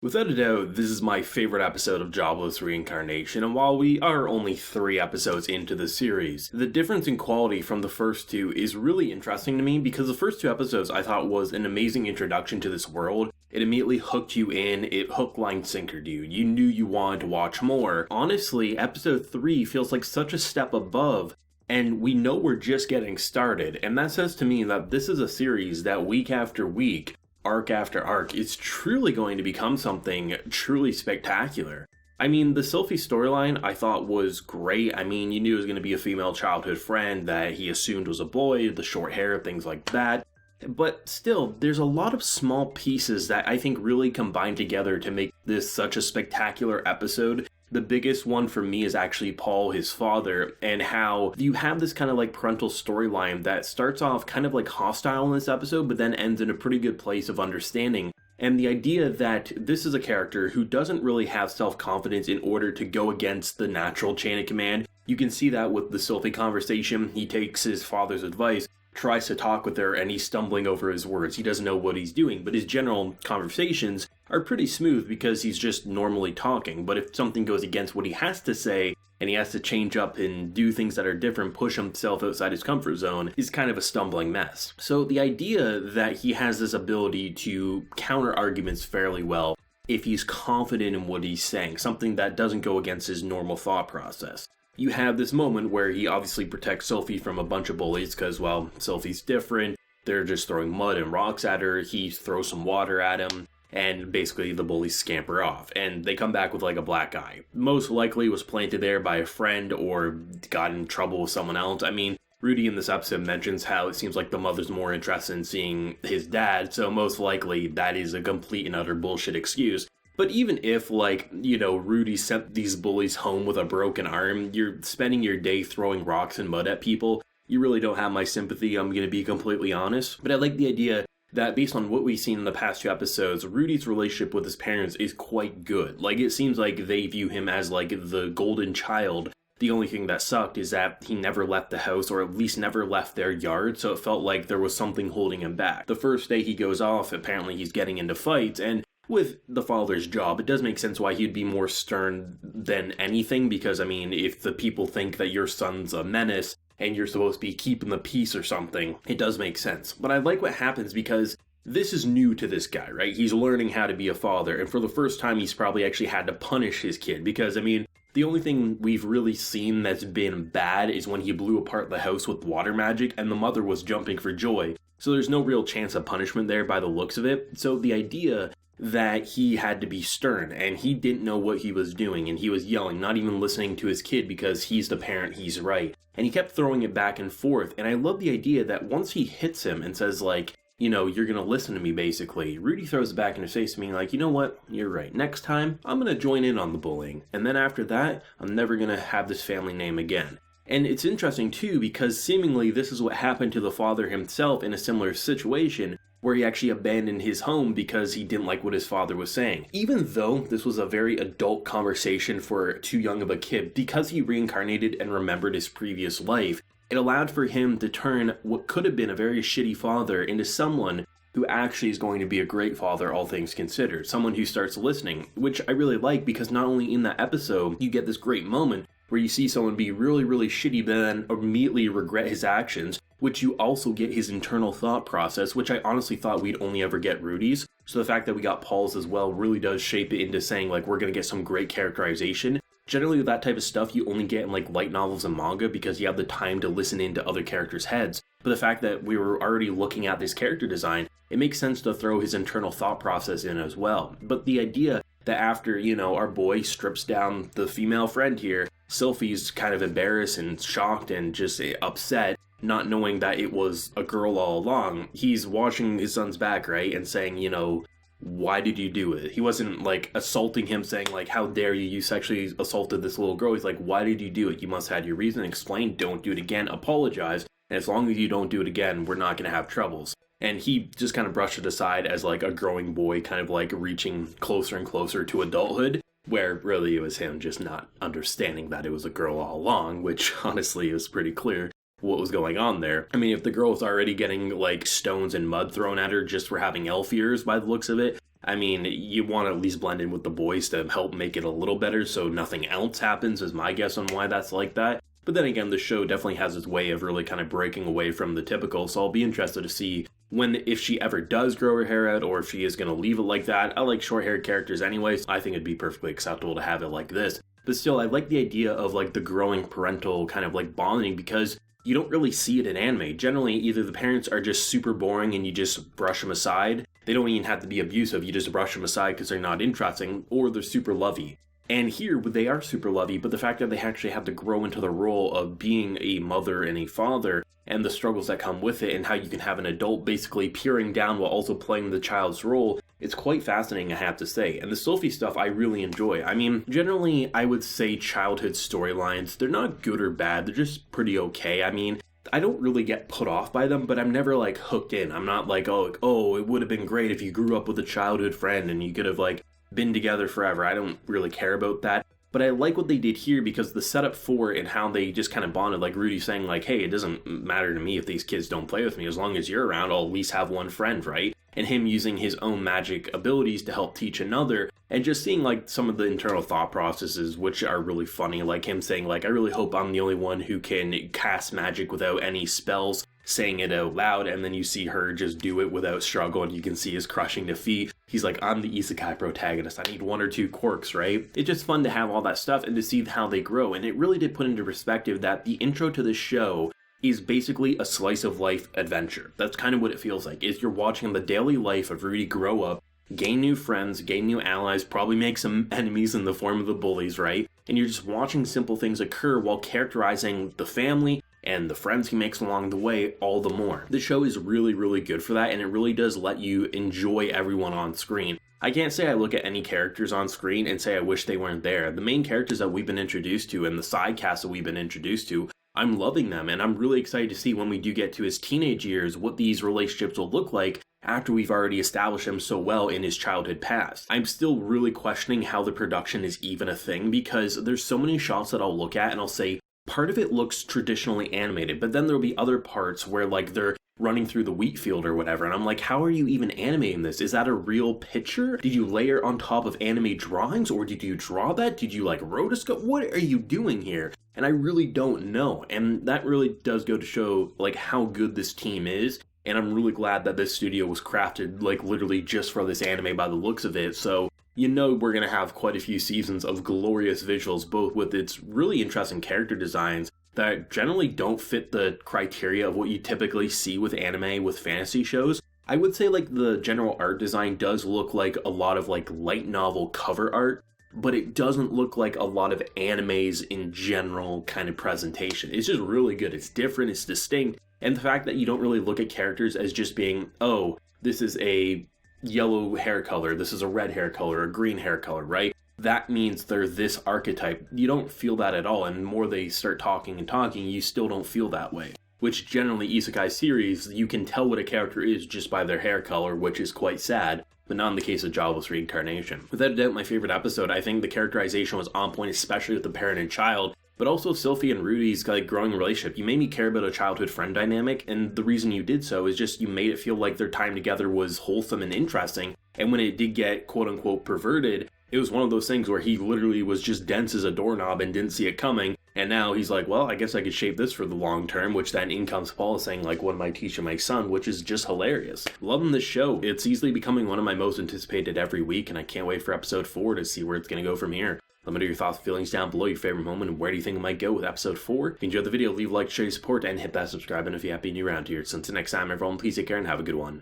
Without a doubt, this is my favorite episode of Jobless Reincarnation, and while we are only 3 episodes into the series, the difference in quality from the first 2 is really interesting to me because the first 2 episodes I thought was an amazing introduction to this world. It immediately hooked you in, it hook, line, sinker, dude. You knew you wanted to watch more. Honestly, episode 3 feels like such a step above, and we know we're just getting started, and that says to me that this is a series that week after week, arc after arc, is truly going to become something truly spectacular. I mean, the Sophie storyline I thought was great. I mean, you knew it was going to be a female childhood friend that he assumed was a boy, the short hair, things like that. But still, there's a lot of small pieces that I think really combine together to make this such a spectacular episode. The biggest one for me is actually Paul, his father, and how you have this kind of like parental storyline that starts off kind of like hostile in this episode, but then ends in a pretty good place of understanding. And the idea that this is a character who doesn't really have self-confidence in order to go against the natural chain of command. You can see that with the Sophie conversation. He takes his father's advice, tries to talk with her, and he's stumbling over his words. He doesn't know what he's doing, but his general conversations are pretty smooth because he's just normally talking. But if something goes against what he has to say, and he has to change up and do things that are different, push himself outside his comfort zone, is kind of a stumbling mess. So the idea that he has this ability to counter arguments fairly well if he's confident in what he's saying, something that doesn't go against his normal thought process. You have this moment where he obviously protects Sophie from a bunch of bullies because, well, Sophie's different. They're just throwing mud and rocks at her. He throws some water at him, and basically the bullies scamper off. And they come back with like a black eye. Most likely was planted there by a friend or got in trouble with someone else. I mean, Rudy in this episode mentions how it seems like the mother's more interested in seeing his dad, so most likely that is a complete and utter bullshit excuse. But even if, like, you know, Rudy sent these bullies home with a broken arm, you're spending your day throwing rocks and mud at people, you really don't have my sympathy, I'm going to be completely honest. But I like the idea that based on what we've seen in the past 2 episodes, Rudy's relationship with his parents is quite good. Like, it seems like they view him as, like, the golden child. The only thing that sucked is that he never left the house, or at least never left their yard, so it felt like there was something holding him back. The first day he goes off, apparently he's getting into fights, and with the father's job, it does make sense why he'd be more stern than anything, because, I mean, if the people think that your son's a menace and you're supposed to be keeping the peace or something, it does make sense. But I like what happens because this is new to this guy, right? He's learning how to be a father, and for the first time, he's probably actually had to punish his kid, because, I mean, the only thing we've really seen that's been bad is when he blew apart the house with water magic, and the mother was jumping for joy. So there's no real chance of punishment there by the looks of it. So the idea that he had to be stern, and he didn't know what he was doing, and he was yelling, not even listening to his kid because he's the parent, he's right. And he kept throwing it back and forth, and I love the idea that once he hits him and says, like, you know, you're gonna listen to me, basically, Rudy throws it back in his face to me like, you know what, you're right, next time, I'm gonna join in on the bullying, and then after that, I'm never gonna have this family name again. And it's interesting too, because seemingly this is what happened to the father himself in a similar situation, where he actually abandoned his home because he didn't like what his father was saying. Even though this was a very adult conversation for too young of a kid, because he reincarnated and remembered his previous life, it allowed for him to turn what could have been a very shitty father into someone who actually is going to be a great father, all things considered. Someone who starts listening, which I really like, because not only in that episode, you get this great moment where you see someone be really, really shitty, but then immediately regret his actions, which you also get his internal thought process, which I honestly thought we'd only ever get Rudy's. So the fact that we got Paul's as well really does shape it into saying, like, we're going to get some great characterization. Generally, that type of stuff you only get in, like, light novels and manga because you have the time to listen into other characters' heads. But the fact that we were already looking at this character design, it makes sense to throw his internal thought process in as well. But the idea that after, you know, our boy strips down the female friend here, Sophie's kind of embarrassed and shocked and just upset, not knowing that it was a girl all along. He's watching his son's back, right, and saying, you know, why did you do it? He wasn't, like, assaulting him, saying, like, how dare you, you sexually assaulted this little girl. He's like, why did you do it? You must have had your reason, explain, don't do it again, apologize, and as long as you don't do it again, we're not going to have troubles. And he just kind of brushed it aside as, like, a growing boy, kind of, like, reaching closer and closer to adulthood, where really it was him just not understanding that it was a girl all along, which honestly is pretty clear what was going on there. I mean, if the girl was already getting, like, stones and mud thrown at her just for having elf ears by the looks of it, I mean, you want to at least blend in with the boys to help make it a little better so nothing else happens, is my guess on why that's like that. But then again, the show definitely has its way of really kind of breaking away from the typical, so I'll be interested to see if she ever does grow her hair out, or if she is going to leave it like that. I like short-haired characters anyways. I think it'd be perfectly acceptable to have it like this. But still, I like the idea of like the growing parental kind of like bonding, because you don't really see it in anime. Generally, either the parents are just super boring and you just brush them aside. They don't even have to be abusive, you just brush them aside because they're not interesting, or they're super lovey. And here, they are super lovey, but the fact that they actually have to grow into the role of being a mother and a father, and the struggles that come with it, and how you can have an adult basically peering down while also playing the child's role, it's quite fascinating, I have to say. And the Sophie stuff I really enjoy. I mean, generally, I would say childhood storylines, they're not good or bad, they're just pretty okay. I mean, I don't really get put off by them, but I'm never like hooked in. I'm not like, oh, it would have been great if you grew up with a childhood friend and you could have like been together forever. I don't really care about that. But I like what they did here, because the setup for it and how they just kind of bonded, like Rudy saying like, hey, it doesn't matter to me if these kids don't play with me. As long as you're around, I'll at least have one friend, right? And him using his own magic abilities to help teach another, and just seeing like some of the internal thought processes, which are really funny, like him saying like, I really hope I'm the only one who can cast magic without any spells, saying it out loud, and then you see her just do it without struggle, and you can see his crushing defeat. He's like, I'm the Isekai protagonist, I need one or two quirks, right? It's just fun to have all that stuff and to see how they grow, and it really did put into perspective that the intro to the show is basically a slice of life adventure. That's kind of what it feels like, is you're watching the daily life of Rudy grow up, gain new friends, gain new allies, probably make some enemies in the form of the bullies, right? And you're just watching simple things occur while characterizing the family and the friends he makes along the way all the more. The show is really, really good for that, and it really does let you enjoy everyone on screen. I can't say I look at any characters on screen and say I wish they weren't there. The main characters that we've been introduced to and the side cast that we've been introduced to, I'm loving them, and I'm really excited to see when we do get to his teenage years what these relationships will look like after we've already established him so well in his childhood past. I'm still really questioning how the production is even a thing, because there's so many shots that I'll look at and I'll say, part of it looks traditionally animated, but then there'll be other parts where like they're running through the wheat field or whatever, and I'm like, how are you even animating this? Is that a real picture? Did you layer on top of anime drawings, or did you draw that? Did you like rotoscope? What are you doing here? And I really don't know, and that really does go to show like how good this team is, and I'm really glad that this studio was crafted like literally just for this anime by the looks of it. So you know we're going to have quite a few seasons of glorious visuals, both with its really interesting character designs that generally don't fit the criteria of what you typically see with anime with fantasy shows. I would say like the general art design does look like a lot of like light novel cover art, but it doesn't look like a lot of animes in general kind of presentation. It's just really good. It's different, it's distinct, and the fact that you don't really look at characters as just being, oh, this is a yellow hair color, this is a red hair color, a green hair color, right? That means they're this archetype. You don't feel that at all, and the more they start talking, you still don't feel that way. Which generally, Isekai series, you can tell what a character is just by their hair color, which is quite sad, but not in the case of Jobless Reincarnation. Without a doubt, my favorite episode, I think the characterization was on point, especially with the parent and child, but also Sophie and Rudy's like growing relationship. You made me care about a childhood friend dynamic, and the reason you did so is just you made it feel like their time together was wholesome and interesting, and when it did get quote-unquote perverted, it was one of those things where he literally was just dense as a doorknob and didn't see it coming, and now he's like, well, I guess I could shape this for the long term, which then in comes Paul saying, like, what am I teaching my son, which is just hilarious. Loving this show. It's easily becoming one of my most anticipated every week, and I can't wait for episode 4 to see where it's going to go from here. Let me know your thoughts and feelings down below, your favorite moment, and where do you think it might go with episode 4. If you enjoyed the video, leave a like, share your support, and hit that subscribe button if you happen to be new around here. So until next time, everyone, please take care and have a good one.